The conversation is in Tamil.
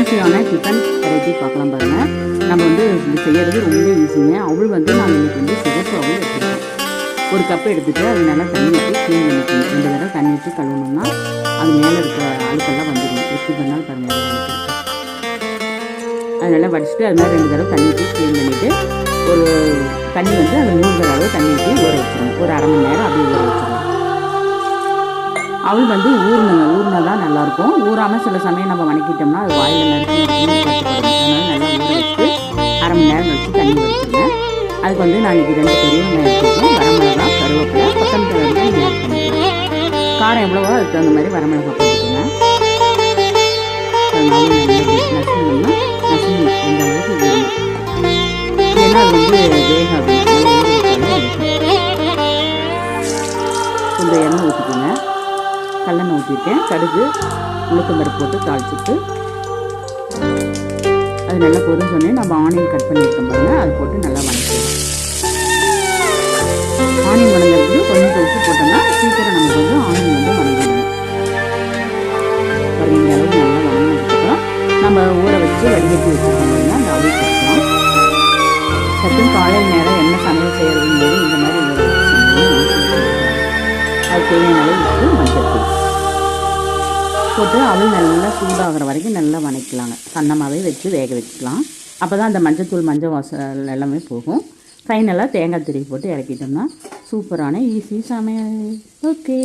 ஈஸியான டிஃபன் வெரைட்டி பார்க்கலாம் பாருங்கள். நம்ம வந்து இது செய்கிறது ரொம்ப ஈஸிங்க. அவள் வந்து நான் இன்றைக்கி வந்து சிகப்பு அவள் எடுத்துருக்கேன். ஒரு கப்பு எடுத்துகிட்டு அது நல்லா தண்ணி ஊற்றி க்ளீன் பண்ணிக்கணும். 2 தடவை தண்ணி ஊற்றி கழுவணும்னா அது மேலே இருக்கிற அழுக்கெல்லாம் வந்துடும். எப்படி பண்ணாலும் பாருங்கள் அது நல்லா வடிச்சிட்டு அது மாதிரி 2 தடவை தண்ணி ஊற்றி க்ளீன் பண்ணிவிட்டு ஒரு தண்ணி வந்து அது 3 அளவு தண்ணி ஊற்றி ஊற வச்சிடணும். ஒரு அரை மணி நேரம் அப்படியே ஊற வச்சிடணும். அவள் வந்து ஊறினா தான் நல்லாயிருக்கும். ஊறாமல் சில சமயம் நம்ம வணக்கிட்டோம்னா அது வாயில் நறுக்கி கட்டுப்படும். அதனால் நல்லா ஊற வச்சுட்டு அரை மணி நேரம் கழிச்சு தண்ணி வச்சுருவேன். அதுக்கு வந்து நான் இன்றைக்கி 2 பெரிய வெங்காயம் எடுத்துருக்கேன். வரமிளகா, கருவேப்பிலை, கொத்தமல்லி தழை ஆட் பண்ணிக்கலாம். காரம் எவ்வளவோ அதுக்கு தகுந்த மாதிரி வரமிளகா போட்டுக்கோங்க. அவள் நல்லா நசுங்கணும் இந்த அளவுக்கு ஊறணும். ஏன்னா அது வந்து வேகாது. கொஞ்சம் எண்ணெய் ஊற்றிக்கோங்க. கல்லெண்ணெய் ஊற்றிருக்கேன். கடுகு உளுத்தம்பருப்பு போட்டு தாளிச்சுட்டு அது நல்லா பொரிஞ்ச உடனே நம்ம ஆனியன் கட் பண்ணியிருக்கோம் பாருங்கள், அது போட்டு நல்லா வணக்கிடலாம். ஆனியன் வணங்கிறது கொஞ்சம் உப்பு போட்டோம்னா சீக்கிரம் நமக்கு வந்து ஆனியன் வந்து வணங்கிடணும். பாருங்கள் இந்த அளவுக்கு நல்லா வணங்கினதுக்கப்புறம் நம்ம ஊற வச்சு வடிகட்டி வச்சுருக்கோம். அந்த அவி போட்டுக்கலாம். சட்டும் காலை நேரம் என்ன சமையல் செய்கிறதுங்கிறது இந்த மாதிரி ஊற வச்சு அது தேவையான அளவு உப்பு, மஞ்சள் தூள் போட்டு அவள் நல்லா சூடாகிற வரைக்கும் நல்லா வணக்கலாங்க. சன்னமாகவே வச்சு வேக வச்சுக்கலாம். அப்போ தான் அந்த மஞ்சத்தூள் மஞ்சள் வாசல் எல்லாமே போகும். ஃபைனலாக தேங்காய் திருவி போட்டு இறக்கிட்டோம்னா சூப்பரான ஈஸி சமையல். ஓகே.